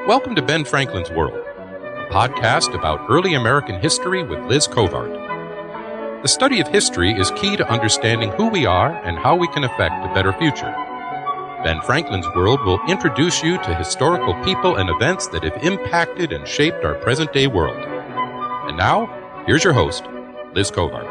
Welcome to Ben Franklin's World, a podcast about early American history with Liz Covart. The study of history is key to understanding who we are and how we can affect a better future. Ben Franklin's World will introduce you to historical people and events that have impacted and shaped our present-day world. And now, here's your host, Liz Covart.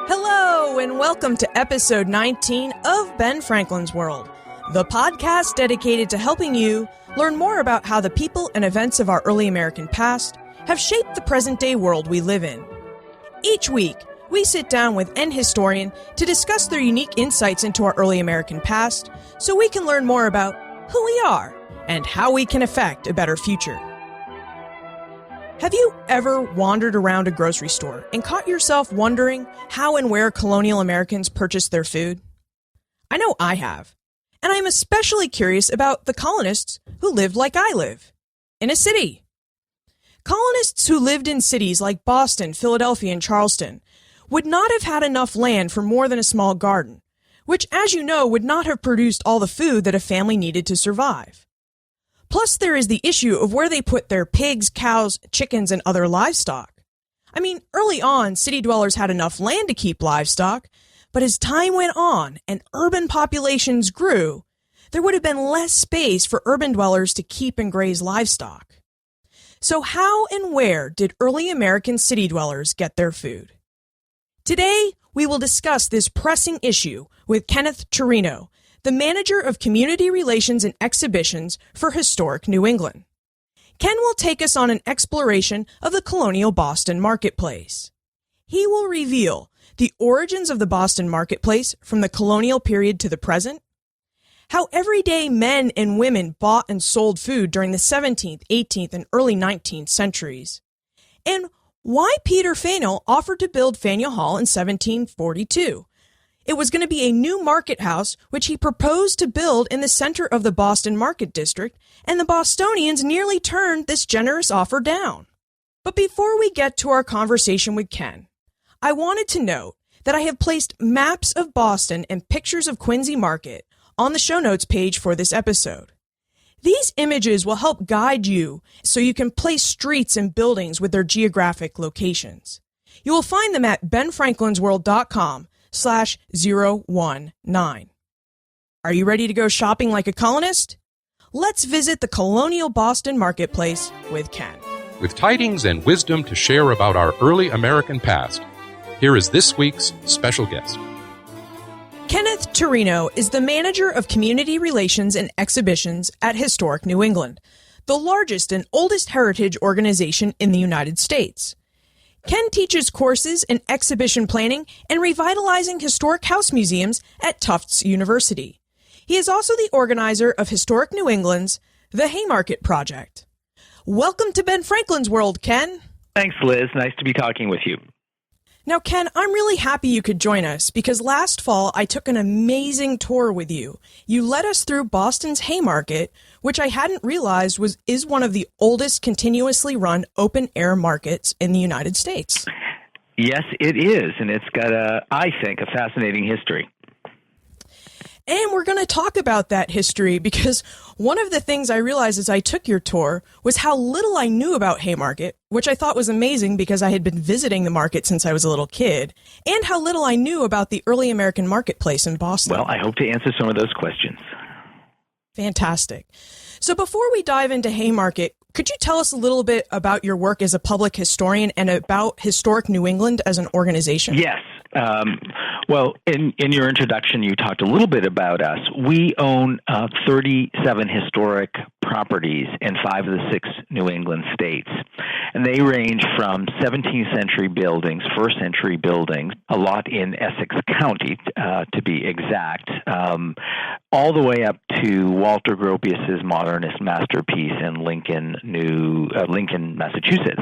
Hello, and welcome to episode 19 of Ben Franklin's World, the podcast dedicated to helping you learn more about how the people and events of our early American past have shaped the present-day world we live in. Each week, we sit down with an historian to discuss their unique insights into our early American past so we can learn more about who we are and how we can affect a better future. Have you ever wandered around a grocery store and caught yourself wondering how and where colonial Americans purchased their food? I know I have. And I'm especially curious about the colonists who lived like I live, in a city. Colonists who lived in cities like Boston, Philadelphia, and Charleston would not have had enough land for more than a small garden, which, as you know, would not have produced all the food that a family needed to survive. Plus, there is the issue of where they put their pigs, cows, chickens, and other livestock. I mean, early on, city dwellers had enough land to keep livestock, but as time went on and urban populations grew, there would have been less space for urban dwellers to keep and graze livestock. So how and where did early American city dwellers get their food? Today, we will discuss this pressing issue with Kenneth Turino, the manager of community relations and exhibitions for Historic New England. Ken will take us on an exploration of the colonial Boston marketplace. He will reveal the origins of the Boston marketplace from the colonial period to the present, how everyday men and women bought and sold food during the 17th, 18th, and early 19th centuries, and why Peter Faneuil offered to build Faneuil Hall in 1742. It was going to be a new market house which he proposed to build in the center of the Boston Market District, and the Bostonians nearly turned this generous offer down. But before we get to our conversation with Ken, I wanted to note that I have placed maps of Boston and pictures of Quincy Market on the show notes page for this episode. These images will help guide you so you can place streets and buildings with their geographic locations. You will find them at benfranklinsworld.com/019. Are you ready to go shopping like a colonist? Let's visit the colonial Boston marketplace with Ken. With tidings and wisdom to share about our early American past, here is this week's special guest. Kenneth Turino is the manager of community relations and exhibitions at Historic New England, the largest and oldest heritage organization in the United States. Ken teaches courses in exhibition planning and revitalizing historic house museums at Tufts University. He is also the organizer of Historic New England's The Haymarket Project. Welcome to Ben Franklin's World, Ken. Thanks, Liz. Nice to be talking with you. Now, Ken, I'm really happy you could join us because last fall I took an amazing tour with you. You led us through Boston's Haymarket, which I hadn't realized is one of the oldest continuously run open-air markets in the United States. Yes, it is, and it's got, I think, a fascinating history. And we're going to talk about that history because one of the things I realized as I took your tour was how little I knew about Haymarket, which I thought was amazing because I had been visiting the market since I was a little kid, and how little I knew about the early American marketplace in Boston. Well, I hope to answer some of those questions. Fantastic. So before we dive into Haymarket, could you tell us a little bit about your work as a public historian and about Historic New England as an organization? Yes. Well, in your introduction, you talked a little bit about us. We own 37 historic properties in 5 of the 6 New England states. And they range from 17th century buildings, 1st century buildings, a lot in Essex County, to be exact, all the way up to Walter Gropius's modernist masterpiece in Lincoln, Massachusetts.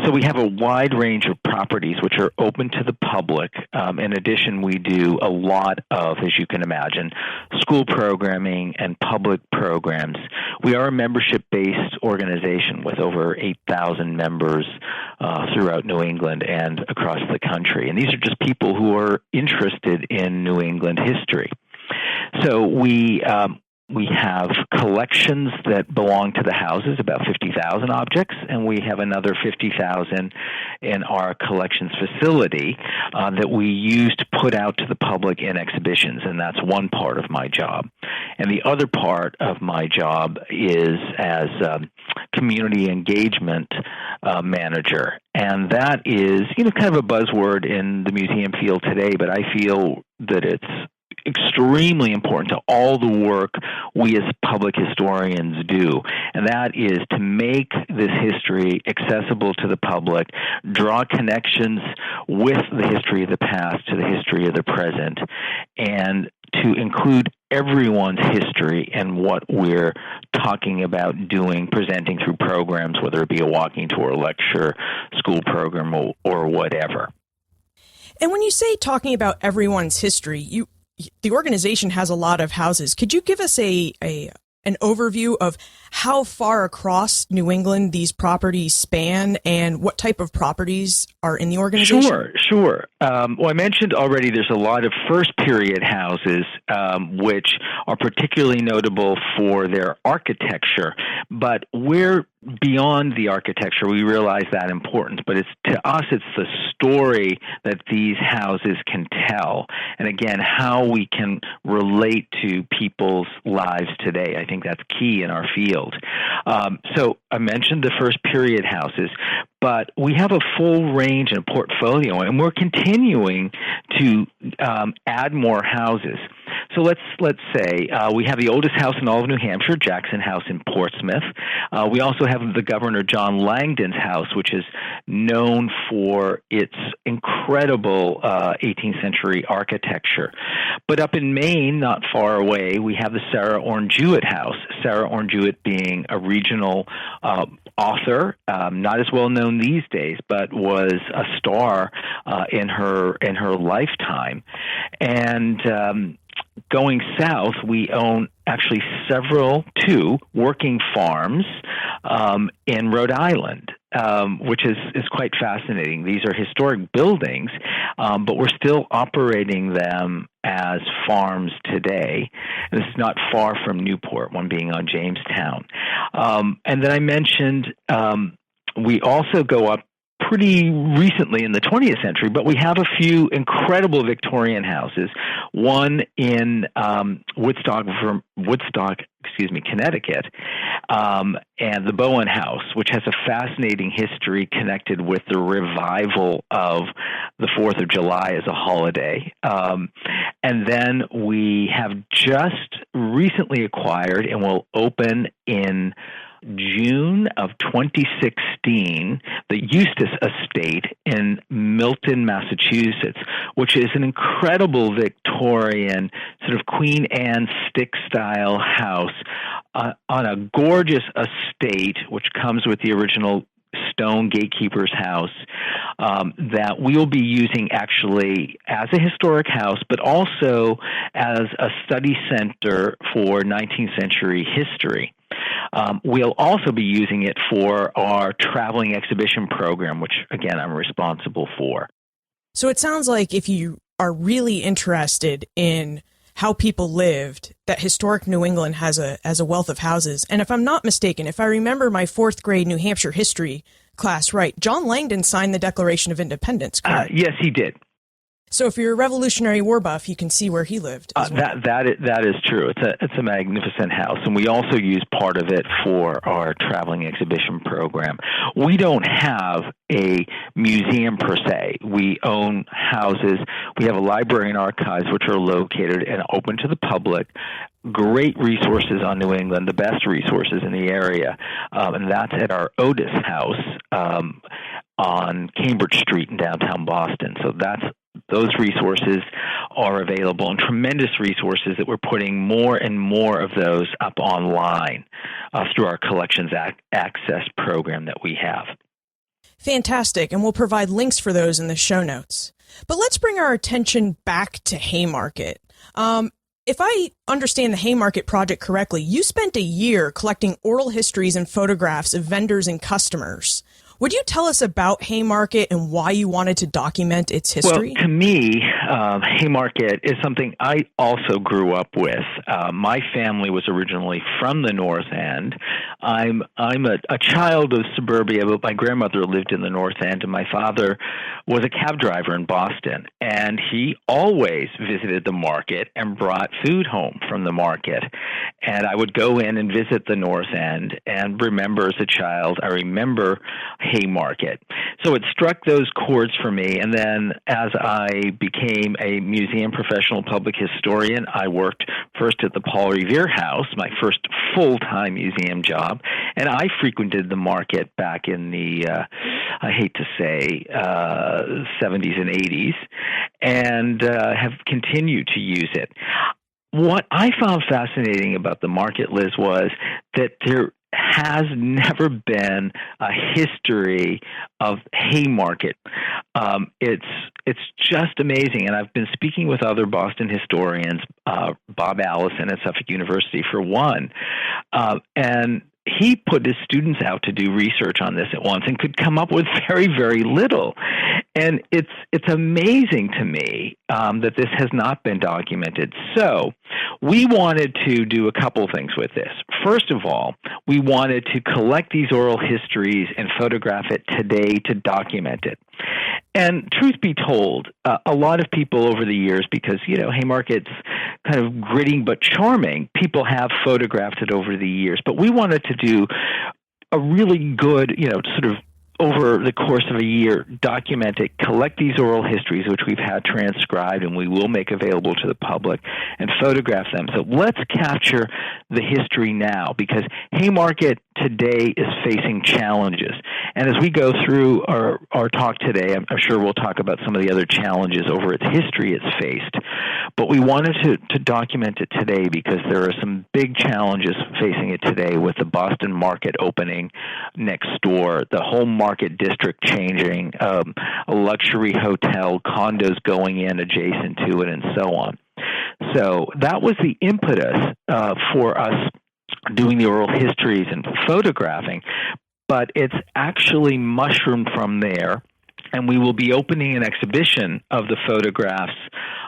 So we have a wide range of properties which are open to the public. In addition, we do a lot of, as you can imagine, school programming and public programs. We are a membership-based organization with over 8,000 members throughout New England and across the country. And these are just people who are interested in New England history. So we We have collections that belong to the houses, about 50,000 objects, and we have another 50,000 in our collections facility that we use to put out to the public in exhibitions, and that's one part of my job. And the other part of my job is as community engagement manager, and that is, kind of a buzzword in the museum field today, but I feel that it's extremely important to all the work we as public historians do, and that is to make this history accessible to the public, draw connections with the history of the past to the history of the present, and to include everyone's history and what we're talking about doing, presenting through programs, whether it be a walking tour, lecture, school program, or whatever. And when you say talking about everyone's history, the organization has a lot of houses. Could you give us an overview of how far across New England these properties span and what type of properties are in the organization? Sure. Well, I mentioned already there's a lot of first period houses which are particularly notable for their architecture, but we're beyond the architecture. We realize that importance, but to us it's the story that these houses can tell, and again, how we can relate to people's lives today. I think that's key in our field. So I mentioned the first period houses, but we have a full range and portfolio, and we're continuing to add more houses. So let's say we have the oldest house in all of New Hampshire, Jackson House in Portsmouth. We also have the Governor John Langdon's house, which is known for its incredible 18th century architecture. But up in Maine, not far away, we have the Sarah Orne Jewett house. Sarah Orne Jewett being a regional author, not as well known these days, but was a star in her lifetime. And going south, we own actually two working farms in Rhode Island, which is quite fascinating. These are historic buildings, but we're still operating them as farms today. This is not far from Newport, one being on Jamestown. And then I mentioned we also go up pretty recently in the 20th century, but we have a few incredible Victorian houses. One in Woodstock, Connecticut, and the Bowen House, which has a fascinating history connected with the revival of the 4th of July as a holiday. And then we have just recently acquired and will open in June of 2016, the Eustis Estate in Milton, Massachusetts, which is an incredible Victorian sort of Queen Anne stick-style house on a gorgeous estate, which comes with the original stone gatekeeper's house, that we'll be using actually as a historic house, but also as a study center for 19th century history. We'll also be using it for our traveling exhibition program, which, again, I'm responsible for. So it sounds like if you are really interested in how people lived, that historic New England has a wealth of houses. And if I'm not mistaken, if I remember my 4th grade New Hampshire history class right, John Langdon signed the Declaration of Independence, correct? Yes, he did. So if you're a Revolutionary War buff, you can see where he lived as well. That is true. It's a magnificent house, and we also use part of it for our traveling exhibition program. We don't have a museum per se. We own houses. We have a library and archives which are located and open to the public. Great resources on New England, the best resources in the area, and that's at our Otis House on Cambridge Street in downtown Boston. So those resources are available, and tremendous resources that we're putting more and more of those up online through our collections access program that we have. Fantastic, and we'll provide links for those in the show notes. But let's bring our attention back to Haymarket. If I understand the Haymarket project correctly, you spent a year collecting oral histories and photographs of vendors and customers. Would you tell us about Haymarket and why you wanted to document its history? Well, to me, Haymarket is something I also grew up with. My family was originally from the North End. I'm a child of suburbia, but my grandmother lived in the North End, and my father was a cab driver in Boston. And he always visited the market and brought food home from the market. And I would go in and visit the North End and remember as a child, I remember Haymarket. So it struck those chords for me. And then as I became a museum professional public historian, I worked first at the Paul Revere House, my first full-time museum job. And I frequented the market back in the, I hate to say, 70s and 80s, and have continued to use it. What I found fascinating about the market, Liz, was that there has never been a history of Haymarket. It's just amazing, and I've been speaking with other Boston historians, Bob Allison at Suffolk University for one, and he put his students out to do research on this at once and could come up with very, very little. And it's amazing to me that this has not been documented. So we wanted to do a couple things with this. First of all, we wanted to collect these oral histories and photograph it today to document it. And truth be told, a lot of people over the years, because, Haymarket's kind of gritty but charming, people have photographed it over the years. But we wanted to do a really good, sort of over the course of a year, document it, collect these oral histories, which we've had transcribed and we will make available to the public, and photograph them. So let's capture the history now, because Haymarket today is facing challenges. And as we go through our talk today, I'm sure we'll talk about some of the other challenges over its history it's faced. But we wanted to document it today because there are some big challenges facing it today, with the Boston market opening next door, the whole market district changing, a luxury hotel, condos going in adjacent to it, and so on. So that was the impetus for us doing the oral histories and photographing, but it's actually mushroomed from there. And we will be opening an exhibition of the photographs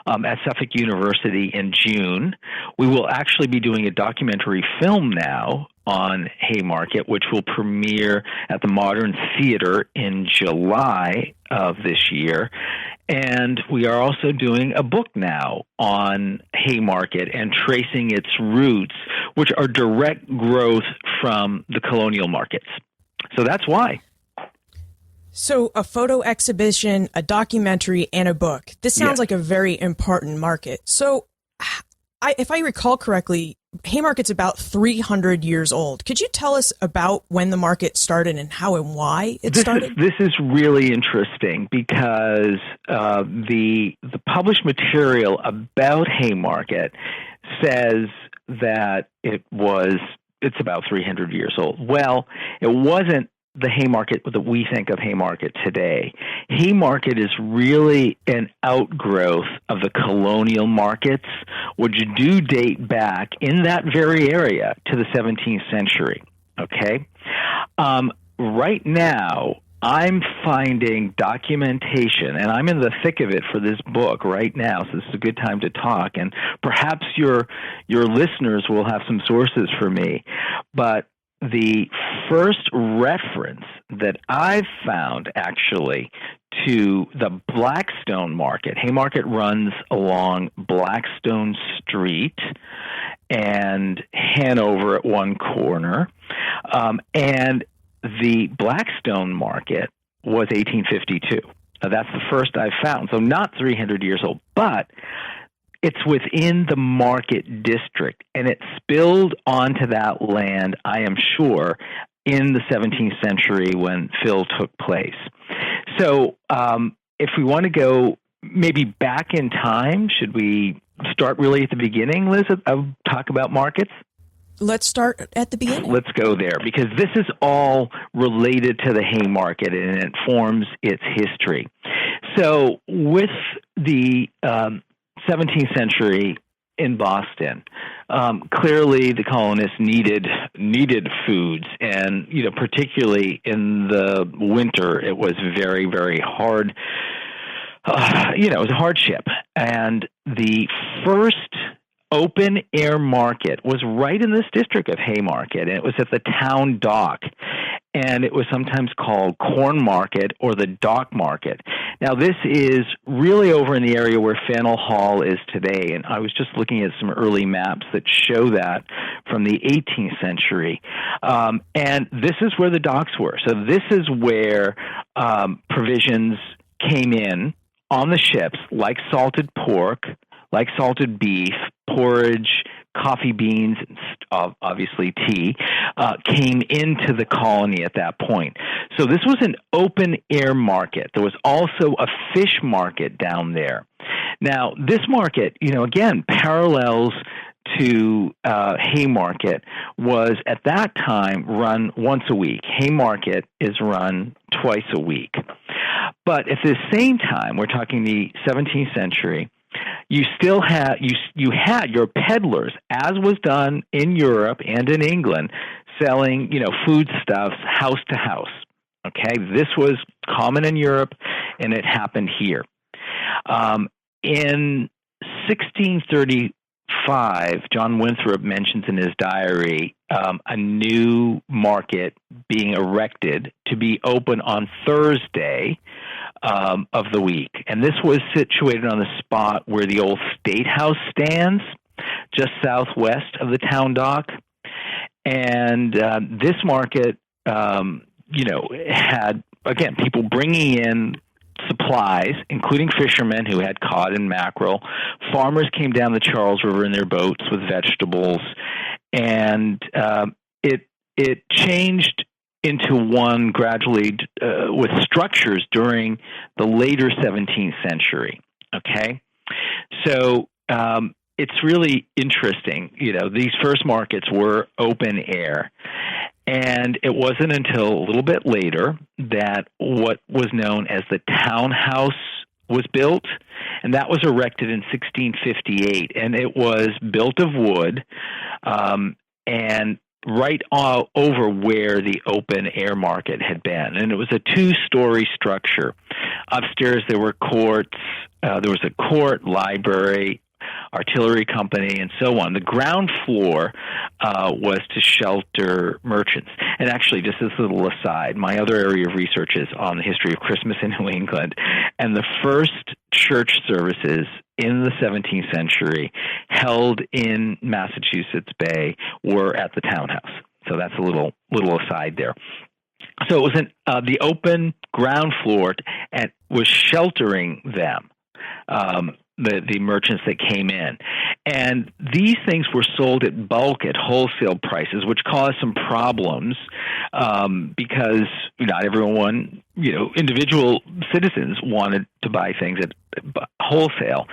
at Suffolk University in June. We will actually be doing a documentary film now on Haymarket, which will premiere at the Modern Theater in July of this year. And we are also doing a book now on Haymarket and tracing its roots, which are direct growth from the colonial markets. So that's why. So a photo exhibition, a documentary, and a book. This sounds like a very important market. So if I recall correctly, Haymarket's about 300 years old. Could you tell us about when the market started and how and why it started? This is really interesting because the published material about Haymarket says that it's about 300 years old. Well, it wasn't the Haymarket that we think of Haymarket today. Haymarket is really an outgrowth of the colonial markets, which do date back in that very area to the 17th century. Okay? Right now, I'm finding documentation, and I'm in the thick of it for this book right now, so this is a good time to talk, and perhaps your listeners will have some sources for me. But the first reference that I've found, actually, to the Blackstone Market. Haymarket runs along Blackstone Street and Hanover at one corner, and the Blackstone Market was 1852. Now, that's the first I've found, so not 300 years old, but it's within the market district, and it spilled onto that land, I am sure, in the 17th century when fill took place. So if we want to go maybe back in time, should we start really at the beginning, Liz, of talk about markets? Let's start at the beginning. Let's go there, because this is all related to the Haymarket, and it forms its history. So with the 17th century in Boston. Clearly, the colonists needed foods, and particularly in the winter, it was very, very hard. It was a hardship, and the first open air market was right in this district of Haymarket, and it was at the town dock, and it was sometimes called Corn Market or the Dock Market. Now, this is really over in the area where Faneuil Hall is today, and I was just looking at some early maps that show that from the 18th century, and this is where the docks were. So this is where provisions came in on the ships, like salted pork, like salted beef, porridge, coffee beans, and obviously tea, came into the colony at that point. So this was an open-air market. There was also a fish market down there. Now, this market, again, parallels to Haymarket, was at that time run once a week. Haymarket is run twice a week. But at the same time, we're talking the 17th century, you still had you had your peddlers, as was done in Europe and in England, selling foodstuffs house to house. Okay, this was common in Europe, and it happened here. In 1635, John Winthrop mentions in his diary a new market being erected to be open on Thursday of the week. And this was situated on the spot where the old State House stands, just southwest of the town dock. And this market, had, again, people bringing in supplies, including fishermen who had cod and mackerel. Farmers came down the Charles River in their boats with vegetables. And it changed into one gradually with structures during the later 17th century. Okay, so it's really interesting. These first markets were open air, and it wasn't until a little bit later that what was known as the townhouse was built, and that was erected in 1658, and it was built of wood, and right all over where the open air market had been. And it was a two-story structure. Upstairs there were courts, there was a court, library, artillery company, and so on. The ground floor was to shelter merchants. And actually, just as a little aside, my other area of research is on the history of Christmas in New England, and the first church services in the 17th century held in Massachusetts Bay were at the townhouse. So that's a little aside there. So it was the open ground floor and was sheltering them, the merchants that came in. And these things were sold at bulk at wholesale prices, which caused some problems because not everyone, individual citizens wanted to buy things at wholesale.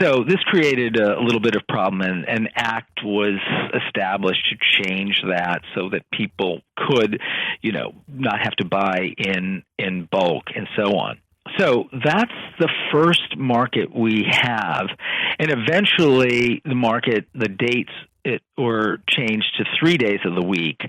So this created a little bit of problem, and an act was established to change that so that people could, not have to buy in bulk and so on. So that's the first market we have. And eventually the dates were changed to 3 days of the week,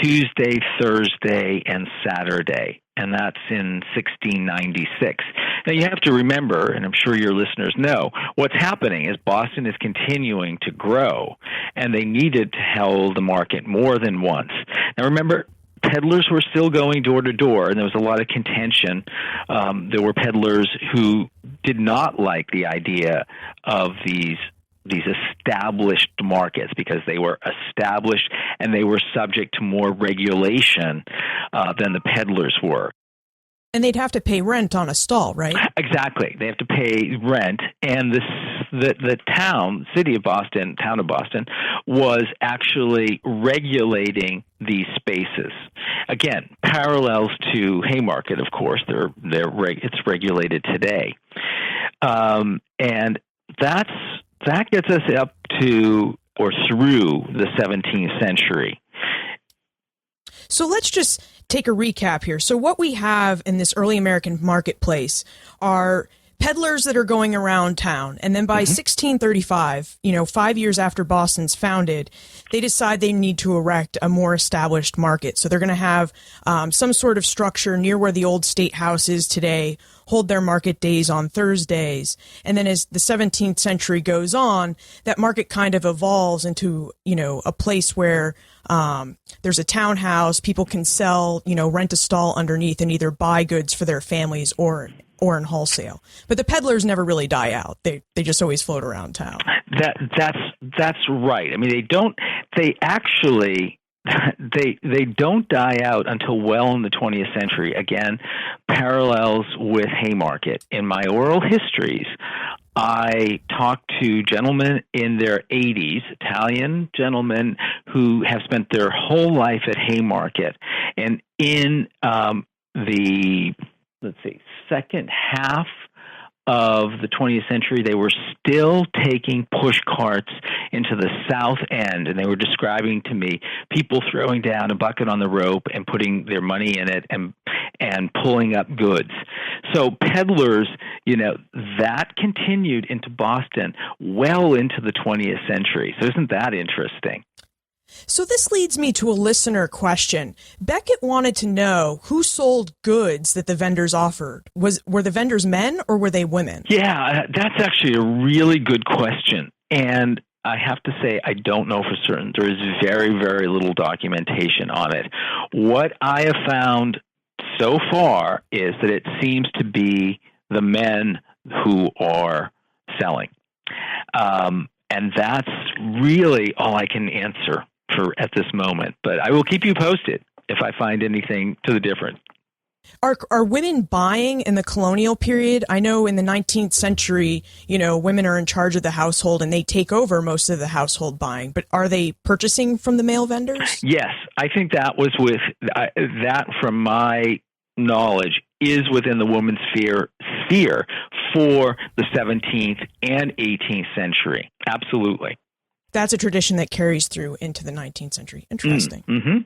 Tuesday, Thursday, and Saturday. And that's in 1696. Now, you have to remember, and I'm sure your listeners know, what's happening is Boston is continuing to grow, and they needed to hold the market more than once. Now, remember, peddlers were still going door to door, and there was a lot of contention. There were peddlers who did not like the idea of these established markets because they were established and they were subject to more regulation than the peddlers were. And they'd have to pay rent on a stall, right? Exactly. They have to pay rent, and the city of Boston, town of Boston, was actually regulating these spaces. Again, parallels to Haymarket, of course. It's regulated today, and that gets us up to or through the 17th century. So let's just take a recap here. So what we have in this early American marketplace are peddlers that are going around town. And then by 1635, 5 years after Boston's founded, they decide they need to erect a more established market. So they're going to have some sort of structure near where the old state house is today, hold their market days on Thursdays. And then as the 17th century goes on, that market kind of evolves into, a place where there's a townhouse, people can sell, rent a stall underneath and either buy goods for their families or in wholesale. But the peddlers never really die out. They just always float around town. That's right. I mean, they don't die out until well in the 20th century. Again, parallels with Haymarket. In my oral histories, I talked to gentlemen in their 80s, Italian gentlemen who have spent their whole life at Haymarket. And in the second half of the 20th century, they were still taking push carts into the south end, and they were describing to me people throwing down a bucket on the rope and putting their money in it and pulling up goods. So peddlers, that continued into Boston well into the 20th century. So isn't that interesting? So this leads me to a listener question. Beckett wanted to know who sold goods that the vendors offered. Were the vendors men or were they women? Yeah, that's actually a really good question. And I have to say, I don't know for certain. There is very, very little documentation on it. What I have found so far is that it seems to be the men who are selling. And that's really all I can answer at this moment, but I will keep you posted if I find anything to the difference. Are women buying in the colonial period? I know in the 19th century, women are in charge of the household and they take over most of the household buying, but are they purchasing from the male vendors? Yes, I think that was that from my knowledge is within the woman's sphere for the 17th and 18th century. Absolutely. That's a tradition that carries through into the 19th century. Interesting. Mm-hmm.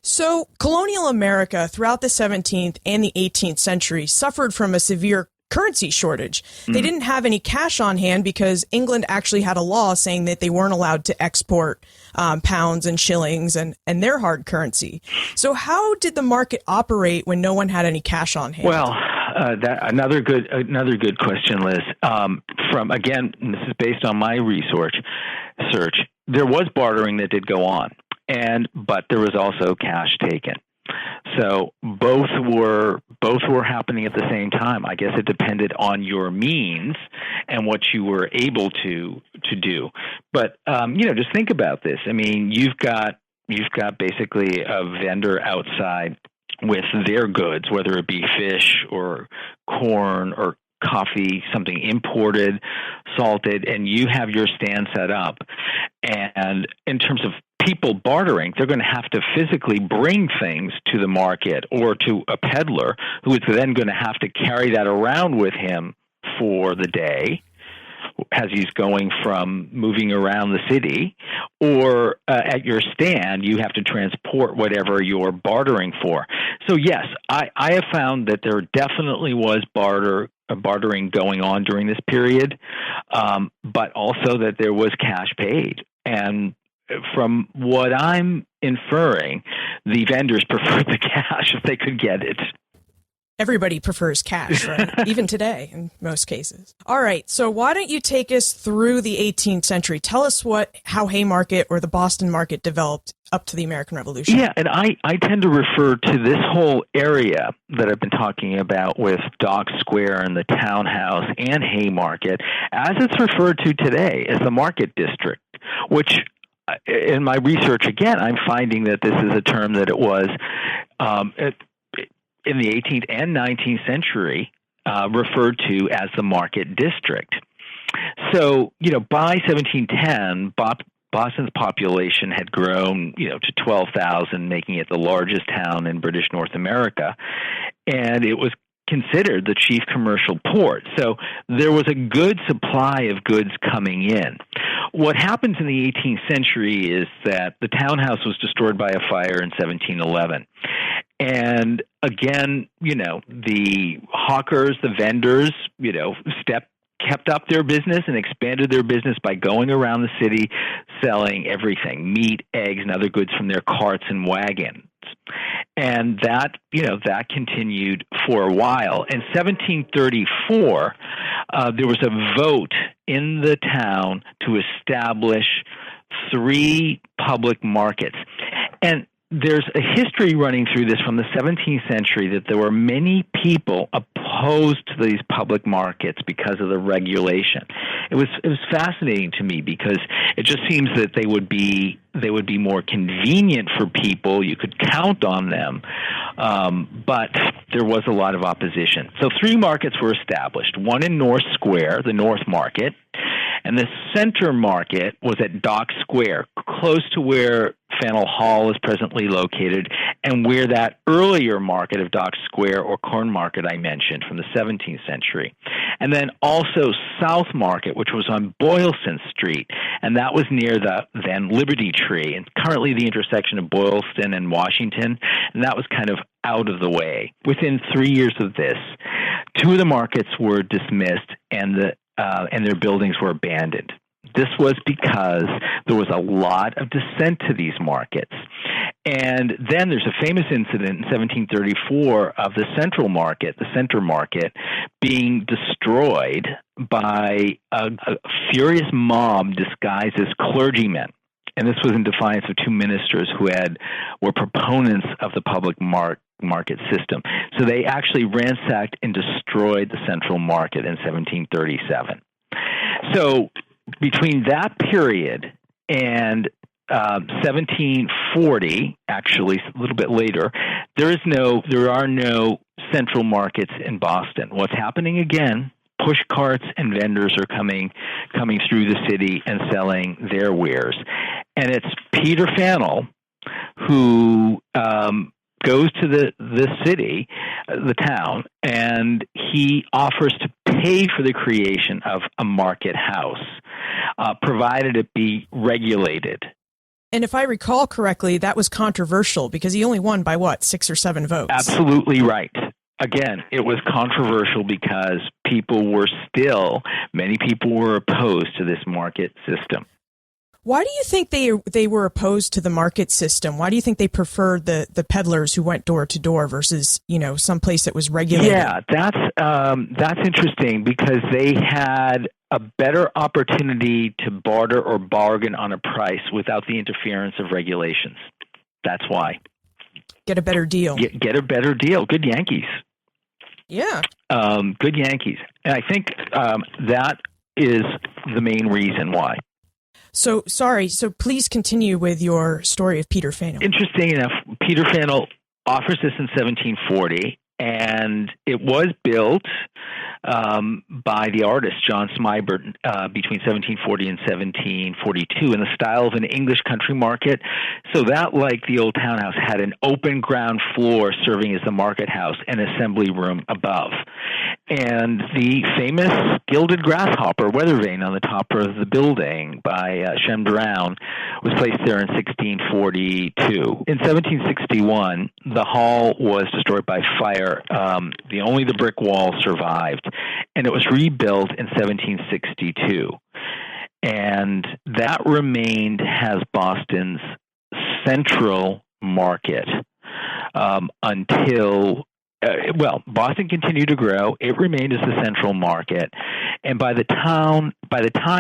So colonial America throughout the 17th and the 18th century suffered from a severe currency shortage. They didn't have any cash on hand because England actually had a law saying that they weren't allowed to export pounds and shillings and their hard currency. So how did the market operate when no one had any cash on hand? Well, another good question, Liz. Again, this is based on my research. There was bartering that did go on, but there was also cash taken. So both were happening at the same time. I guess it depended on your means and what you were able to do. But just think about this. I mean, you've got basically a vendor outside with their goods, whether it be fish or corn or coffee, something imported, salted, and you have your stand set up. And in terms of people bartering, they're going to have to physically bring things to the market or to a peddler who is then going to have to carry that around with him for the day as he's moving around the city, or at your stand, you have to transport whatever you're bartering for. So yes, I have found that there definitely was bartering going on during this period, but also that there was cash paid. And from what I'm inferring, the vendors preferred the cash if they could get it. Everybody prefers cash, right? Even today, in most cases. All right, so why don't you take us through the 18th century? Tell us how Haymarket or the Boston market developed up to the American Revolution. Yeah, and I tend to refer to this whole area that I've been talking about with Dock Square and the townhouse and Haymarket as it's referred to today as the Market District, which in my research, again, I'm finding that this is a term that it was in the 18th and 19th century referred to as the Market District. So, by 1710, Boston's population had grown, to 12,000, making it the largest town in British North America, and it was considered the chief commercial port. So there was a good supply of goods coming in. What happens in the 18th century is that the townhouse was destroyed by a fire in 1711. And again, the hawkers, the vendors, kept up their business and expanded their business by going around the city selling everything, meat, eggs, and other goods from their carts and wagons. And that continued for a while. In 1734, there was a vote in the town to establish 3 public markets. And there's a history running through this from the 17th century that there were many people opposed to these public markets because of the regulation. It was fascinating to me because it just seems that they would be more convenient for people. You could count on them, but there was a lot of opposition. So 3 markets were established. One in North Square, the North Market, and the Center Market was at Dock Square, close to where Faneuil Hall is presently located, and where that earlier market of Dock Square or Corn Market I mentioned from the 17th century. And then also South Market, which was on Boylston Street, and that was near the then Liberty Tree, and currently the intersection of Boylston and Washington, and that was kind of out of the way. Within 3 years of this, 2 of the markets were dismissed, and their buildings were abandoned. This was because there was a lot of dissent to these markets. And then there's a famous incident in 1734 of the Center Market, being destroyed by a furious mob disguised as clergymen. And this was in defiance of 2 ministers who were proponents of the public market system. So they actually ransacked and destroyed the Central Market in 1737. So between that period and 1740, actually a little bit later, there are no central markets in Boston. What's happening again? Push carts and vendors are coming through the city and selling their wares, and it's Peter Faneuil who goes to the city, the town, and he offers to pay for the creation of a market house, provided it be regulated. And if I recall correctly, that was controversial because he only won by 6 or 7 votes? Absolutely right. Again, it was controversial because many people were opposed to this market system. Why do you think they were opposed to the market system? Why do you think they preferred the peddlers who went door to door versus, someplace that was regulated? Yeah, that's interesting because they had a better opportunity to barter or bargain on a price without the interference of regulations. That's why. Get a better deal. Get a better deal. Good Yankees. Yeah. Good Yankees. And I think that is the main reason why. So please continue with your story of Peter Faneuil. Interesting enough, Peter Faneuil offers this in 1740, and it was built by the artist John Smyburn between 1740 and 1742 in the style of an English country market. So that, like the old townhouse, had an open ground floor serving as the market house and assembly room above. And the famous gilded grasshopper weather vane on the top of the building by Shem Brown was placed there in 1642. In 1761, the hall was destroyed by fire. Only the brick wall survived, and it was rebuilt in 1762. And that remained as Boston's central market until Boston continued to grow. It remained as the central market, and by the time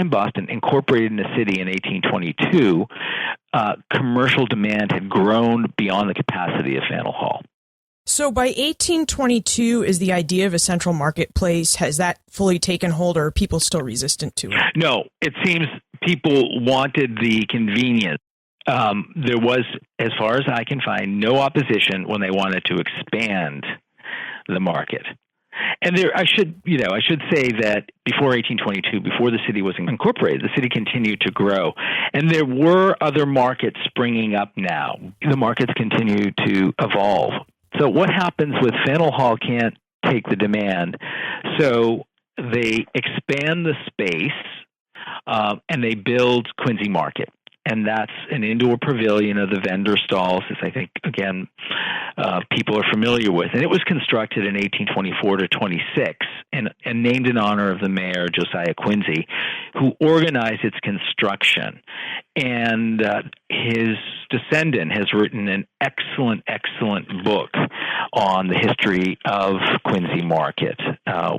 Boston incorporated in the city in 1822, commercial demand had grown beyond the capacity of Faneuil Hall. So by 1822, is the idea of a central marketplace, has that fully taken hold, or are people still resistant to it? No, it seems people wanted the convenience. There was, as far as I can find, no opposition when they wanted to expand the market. And I should say that before 1822, before the city was incorporated, the city continued to grow. And there were other markets springing up now. The markets continue to evolve. So what happens with Faneuil Hall can't take the demand, so they expand the space and they build Quincy Market. and that's an indoor pavilion of the vendor stalls, as I think, again, people are familiar with. And it was constructed in 1824 to 26 and named in honor of the mayor, Josiah Quincy, who organized its construction. And his descendant has written an excellent book on the history of Quincy Market,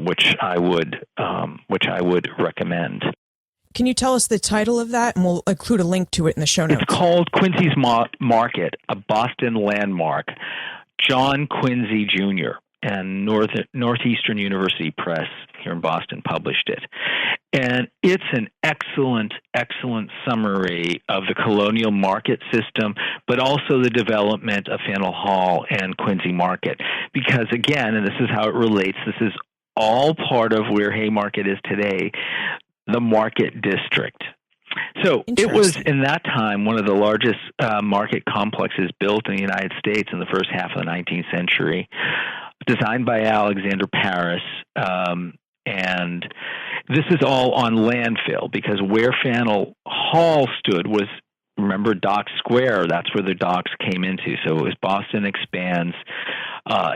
which I would recommend. Can you tell us the title of that? And we'll include a link to it in the show notes. It's called Quincy's Market, a Boston Landmark. John Quincy Jr. and Northeastern University Press here in Boston published it. And it's an excellent summary of the colonial market system, but also the development of Faneuil Hall and Quincy Market. Because again, and this is how it relates, this is all part of where Haymarket is today, the market district. So it was, in that time, one of the largest market complexes built in the United States in the first half of the 19th century, designed by Alexander Paris. And this is all on landfill, because where Faneuil Hall stood was, remember, Dock Square. That's where the docks came into. So as Boston expands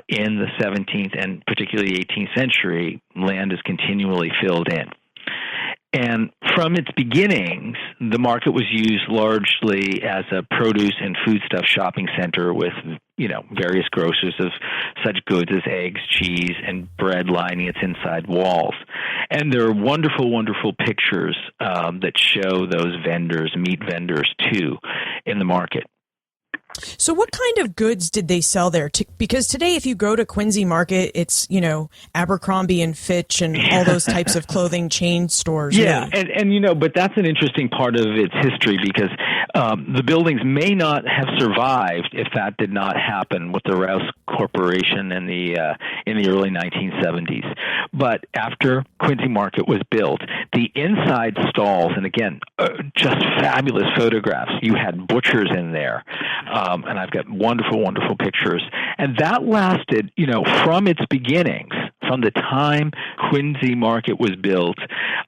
in the 17th and particularly 18th century, land is continually filled in. And from its beginnings, the market was used largely as a produce and foodstuff shopping center with, various grocers of such goods as eggs, cheese, and bread lining its inside walls. And there are wonderful pictures that show those meat vendors, too, in the market. So what kind of goods did they sell there? Because today, if you go to Quincy Market, it's, Abercrombie and Fitch and all those types of clothing chain stores. Yeah, really. and but that's an interesting part of its history, because the buildings may not have survived if that did not happen with the Rouse Corporation in the early 1970s. But after Quincy Market was built, the inside stalls, and again, just fabulous photographs. You had butchers in there. And I've got wonderful pictures. And that lasted, from its beginnings, from the time Quincy Market was built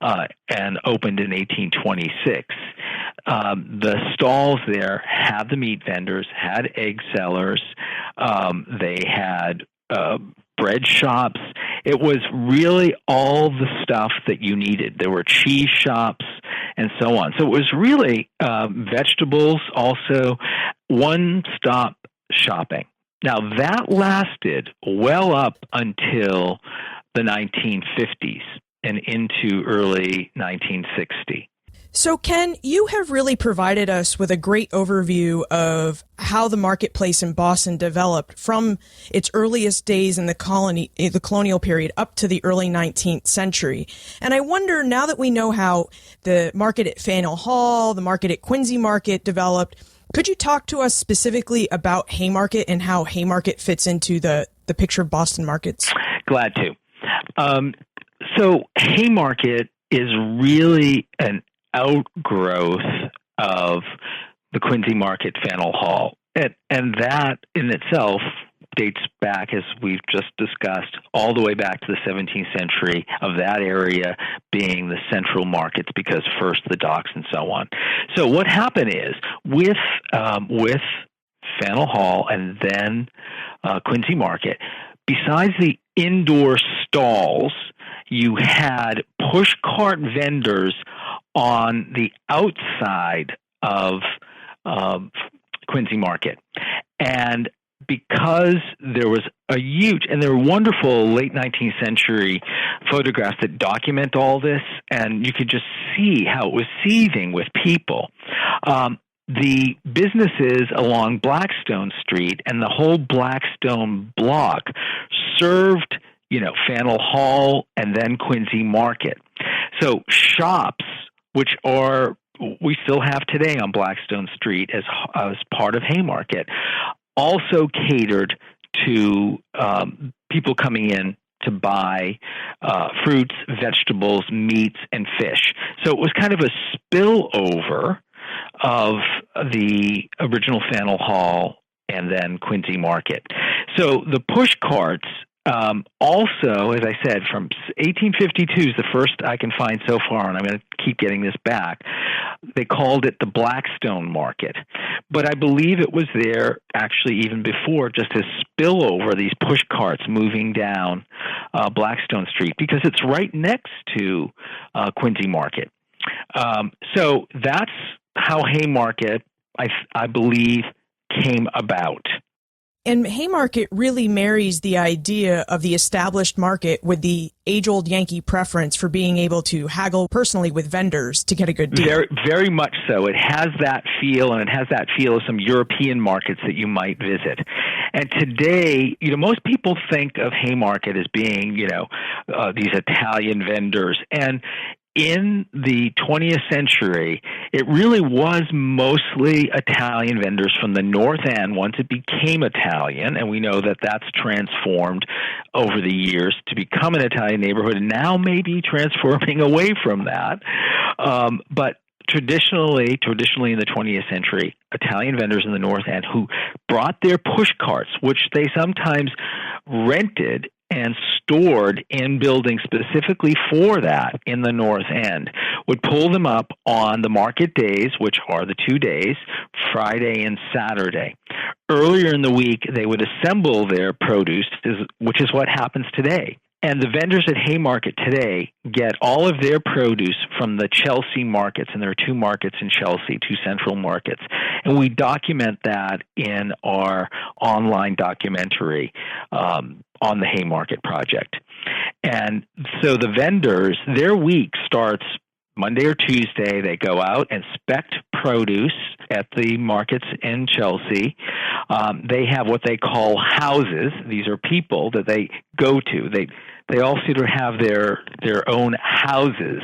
and opened in 1826. The stalls there had the meat vendors, had egg sellers, they had bread shops. It was really all the stuff that you needed. There were cheese shops and so on. So it was really vegetables, also one-stop shopping. Now, that lasted well up until the 1950s and into early 1960. So, Ken, you have really provided us with a great overview of how the marketplace in Boston developed from its earliest days in the colonial period up to the early 19th century. And I wonder, now that we know how the market at Faneuil Hall, the market at Quincy Market developed, could you talk to us specifically about Haymarket and how Haymarket fits into the picture of Boston markets? Glad to. So Haymarket is really an outgrowth of the Quincy Market Faneuil Hall. And that in itself dates back, as we've just discussed, all the way back to the 17th century, of that area being the central markets, because first the docks and so on. So what happened is, with Faneuil Hall and then Quincy Market, besides the indoor stalls, you had push cart vendors on the outside of Quincy Market. And because there was a huge, and there were wonderful late 19th century photographs that document all this, and you could just see how it was seething with people. The businesses along Blackstone Street and the whole Blackstone block served, Faneuil Hall and then Quincy Market. So shops, which we still have today on Blackstone Street as part of Haymarket, also catered to people coming in to buy fruits, vegetables, meats, and fish. So it was kind of a spillover of the original Faneuil Hall and then Quincy Market. So the push carts Also, as I said, from 1852 is the first I can find so far, and I'm going to keep getting this back. They called it the Blackstone Market. But I believe it was there actually even before, just as spillover, these push carts moving down Blackstone Street, because it's right next to Quincy Market. So that's how Haymarket, I believe, came about. And Haymarket really marries the idea of the established market with the age-old Yankee preference for being able to haggle personally with vendors to get a good deal. Very, very much so. It has that feel, and it has that feel of some European markets that you might visit. And today, most people think of Haymarket as being, these Italian vendors. And in the 20th century, it really was mostly Italian vendors from the North End once it became Italian, and we know that that's transformed over the years to become an Italian neighborhood, and now maybe transforming away from that. But traditionally in the 20th century, Italian vendors in the North End who brought their push carts, which they sometimes rented and stored in buildings specifically for that in the North End, would pull them up on the market days, which are the 2 days, Friday and Saturday. Earlier in the week, they would assemble their produce, which is what happens today. And the vendors at Haymarket today get all of their produce from the Chelsea markets, and there are 2 markets in Chelsea, 2 central markets. And we document that in our online documentary on the Haymarket Project. And so the vendors, their week starts Monday or Tuesday. They go out and inspect produce at the markets in Chelsea. They have what they call houses. These are people that they go to. They all seem to have their own houses,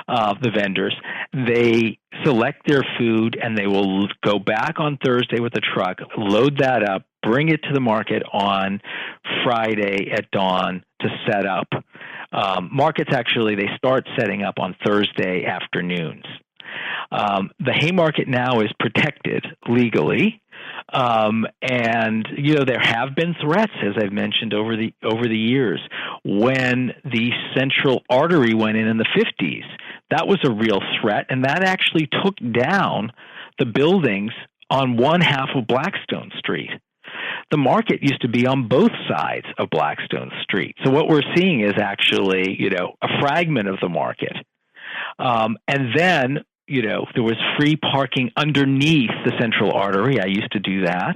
the vendors. They select their food, and they will go back on Thursday with a truck, load that up, bring it to the market on Friday at dawn to set up. Markets, actually, they start setting up on Thursday afternoons. The Haymarket now is protected legally. And there have been threats, as I've mentioned, over the years. When the central artery went in the 50s, that was a real threat, and that actually took down the buildings on one half of Blackstone Street. The market used to be on both sides of Blackstone Street. So what we're seeing is actually, a fragment of the market. And then there was free parking underneath the central artery. I used to do that.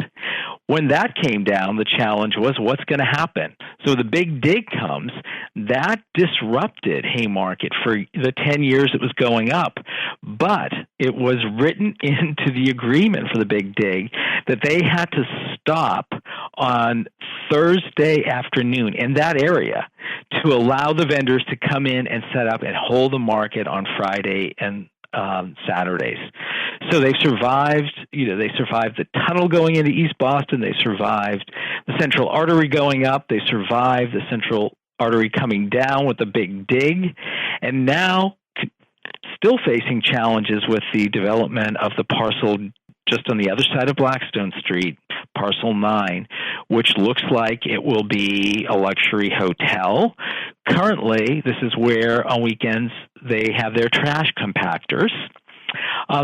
When that came down, the challenge was, what's going to happen? So the big dig comes. That disrupted Haymarket for the 10 years it was going up. But it was written into the agreement for the big dig that they had to stop on Thursday afternoon in that area to allow the vendors to come in and set up and hold the market on Friday and Saturdays. So they've survived, they survived the tunnel going into East Boston. They survived the central artery going up. They survived the central artery coming down with the big dig. And now still facing challenges with the development of the parcel just on the other side of Blackstone Street, Parcel 9, which looks like it will be a luxury hotel. Currently, this is where on weekends they have their trash compactors.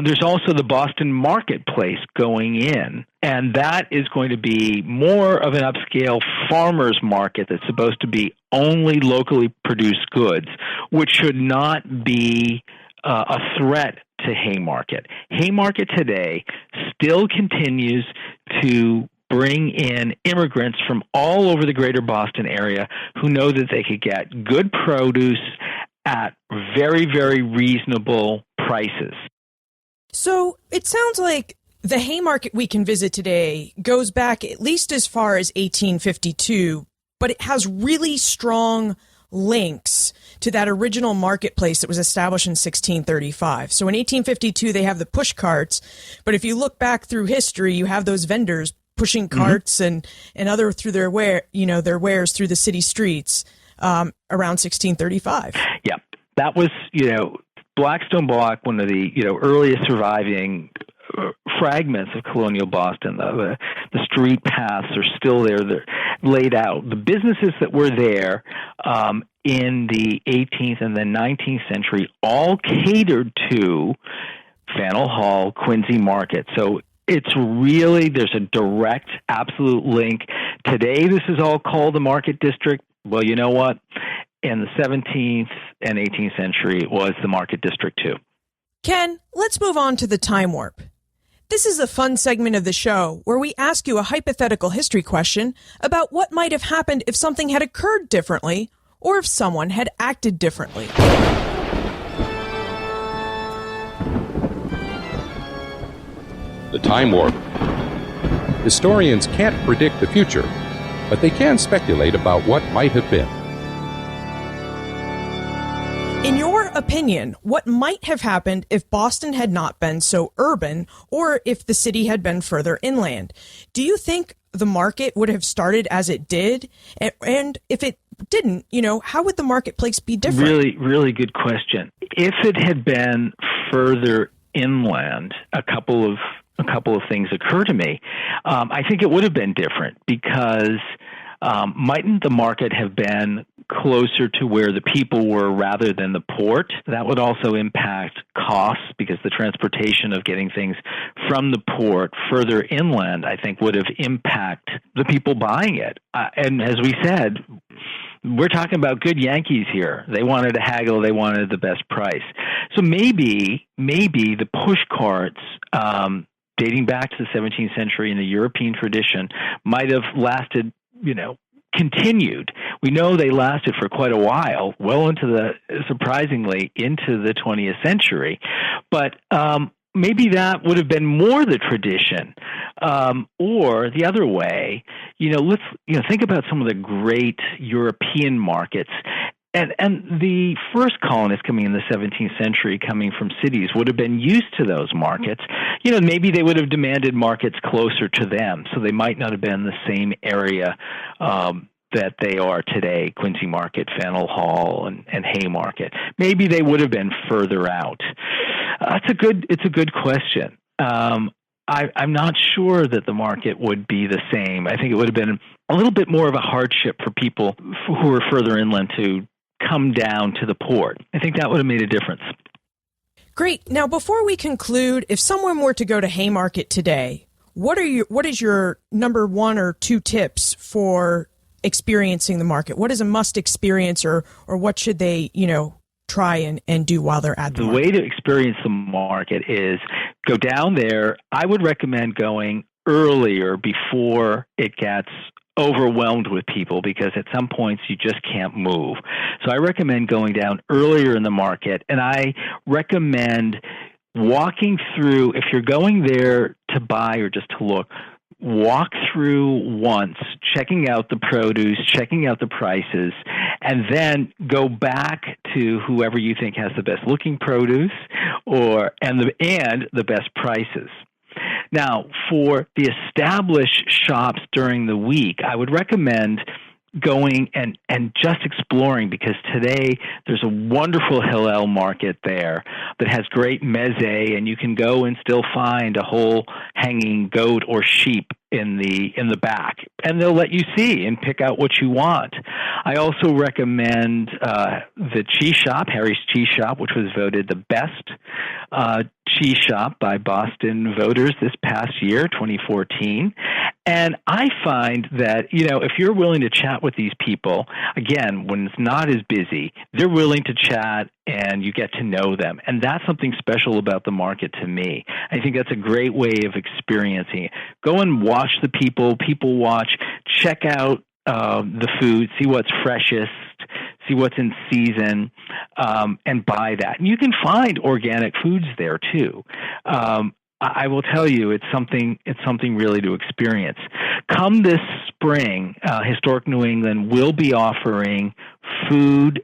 There's also the Boston Marketplace going in, and that is going to be more of an upscale farmer's market that's supposed to be only locally produced goods, which should not be a threat to Haymarket. Haymarket today still continues to bring in immigrants from all over the greater Boston area who know that they could get good produce at very, very reasonable prices. So it sounds like the Haymarket we can visit today goes back at least as far as 1852, but it has really strong links to that original marketplace that was established in 1635. So in 1852, they have the push carts, but if you look back through history, you have those vendors pushing carts and other through their wares through the city streets around 1635. Yeah, that was Blackstone Block, one of the earliest surviving fragments of colonial Boston. The street paths are still there. They're laid out. The businesses that were there in the 18th and then 19th century all catered to Faneuil Hall, Quincy Market. So it's really, there's a direct, absolute link. Today, this is all called the Market District. Well, you know what? In the 17th and 18th century, it was the Market District too. Ken, let's move on to the time warp. This is a fun segment of the show where we ask you a hypothetical history question about what might have happened if something had occurred differently or if someone had acted differently. The time warp. Historians can't predict the future, but they can speculate about what might have been. In your opinion, what might have happened if Boston had not been so urban or if the city had been further inland? Do you think the market would have started as it did? And if it didn't, how would the marketplace be different? Really, really good question. If it had been further inland, a couple of things occur to me. I think it would have been different because mightn't the market have been closer to where the people were rather than the port? That would also impact costs because the transportation of getting things from the port further inland, I think, would have impacted the people buying it. And as we said, we're talking about good Yankees here. They wanted to haggle. They wanted the best price. So maybe the push carts, dating back to the 17th century in the European tradition, might have lasted, continued. We know they lasted for quite a while, surprisingly, into the 20th century. But maybe that would have been more the tradition. Or the other way, let's think about some of the great European markets. And the first colonists coming in the 17th century, coming from cities, would have been used to those markets. Maybe they would have demanded markets closer to them, so they might not have been the same area that they are today, Quincy Market, Faneuil Hall, and Haymarket. Maybe they would have been further out. It's a good question. I'm not sure that the market would be the same. I think it would have been a little bit more of a hardship for people who were further inland to come down to the port. I think that would have made a difference. Great. Now, before we conclude, if someone were to go to Haymarket today, what is your number one or two tips for experiencing the market? What is a must experience, or what should they, try and do while they're at the market? The way to experience the market is go down there. I would recommend going earlier before it gets overwhelmed with people, because at some points you just can't move. So I recommend going down earlier in the market, and I recommend walking through, if you're going there to buy or just to look, walk through once, checking out the produce, checking out the prices, and then go back to whoever you think has the best looking produce and the best prices. Now, for the established shops during the week, I would recommend going and just exploring, because today there's a wonderful Hillel market there that has great meze, and you can go and still find a whole hanging goat or sheep in the back, and they'll let you see and pick out what you want. I also recommend the cheese shop, Harry's Cheese Shop, which was voted the best cheese shop by Boston voters this past year, 2014. And I find that, if you're willing to chat with these people, again, when it's not as busy, they're willing to chat and you get to know them. And that's something special about the market to me. I think that's a great way of experiencing it. Go and watch the people watch, check out the food, see what's freshest, see what's in season, and buy that. And you can find organic foods there too. I will tell you, it's something really to experience. Come this spring, Historic New England will be offering food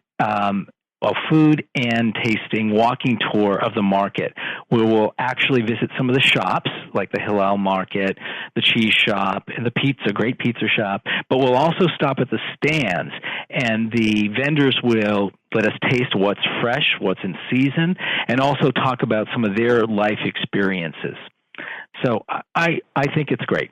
and tasting walking tour of the market, where we'll actually visit some of the shops, like the Hillel Market, the cheese shop, and the great pizza shop. But we'll also stop at the stands, and the vendors will let us taste what's fresh, what's in season, and also talk about some of their life experiences. So I think it's great.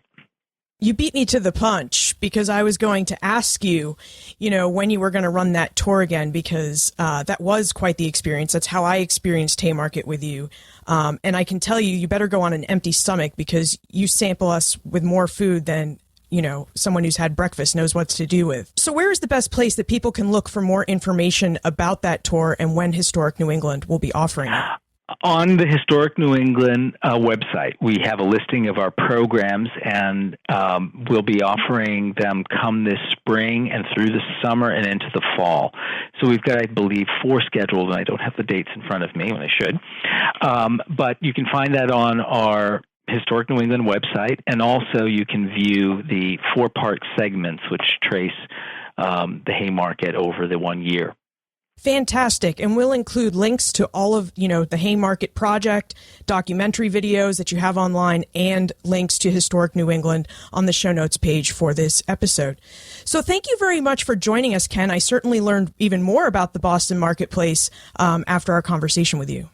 You beat me to the punch because I was going to ask you, when you were going to run that tour again, because that was quite the experience. That's how I experienced Haymarket with you. And I can tell you, you better go on an empty stomach because you sample us with more food than, someone who's had breakfast knows what to do with. So where is the best place that people can look for more information about that tour and when Historic New England will be offering it? On the Historic New England website, we have a listing of our programs, and we'll be offering them come this spring and through the summer and into the fall. So we've got, I believe, 4 scheduled, and I don't have the dates in front of me when I should. But you can find that on our Historic New England website, and also you can view the 4-part segments which trace the Haymarket over the 1 year. Fantastic. And we'll include links to all of, the Haymarket project, documentary videos that you have online, and links to Historic New England on the show notes page for this episode. So thank you very much for joining us, Ken. I certainly learned even more about the Boston Marketplace after our conversation with you.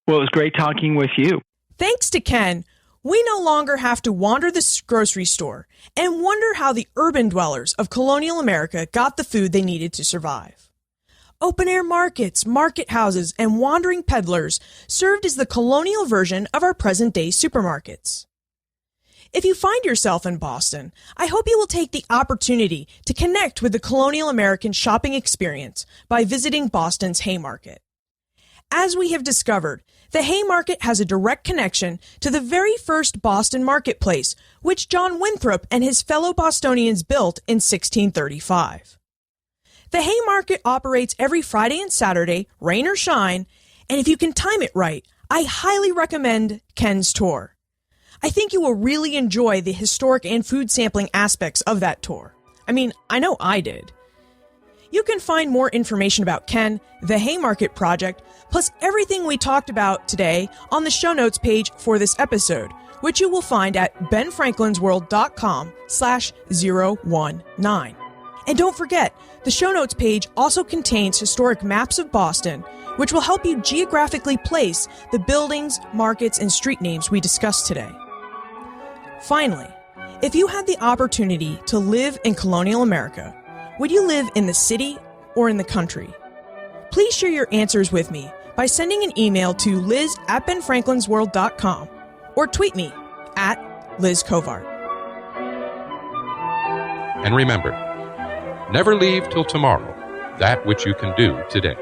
Well, it was great talking with you. Thanks to Ken, we no longer have to wander the grocery store and wonder how the urban dwellers of colonial America got the food they needed to survive. Open-air markets, market houses, and wandering peddlers served as the colonial version of our present-day supermarkets. If you find yourself in Boston, I hope you will take the opportunity to connect with the colonial American shopping experience by visiting Boston's Haymarket. As we have discovered, the Haymarket has a direct connection to the very first Boston marketplace, which John Winthrop and his fellow Bostonians built in 1635. The Haymarket operates every Friday and Saturday, rain or shine, and if you can time it right, I highly recommend Ken's tour. I think you will really enjoy the historic and food sampling aspects of that tour. I know I did. You can find more information about Ken, the Haymarket Project, plus everything we talked about today on the show notes page for this episode, which you will find at benfranklinsworld.com/019. And don't forget, the show notes page also contains historic maps of Boston, which will help you geographically place the buildings, markets, and street names we discussed today. Finally, if you had the opportunity to live in colonial America, would you live in the city or in the country? Please share your answers with me by sending an email to liz@benfranklinsworld.com or tweet me @LizCovart. And remember, never leave till tomorrow that which you can do today.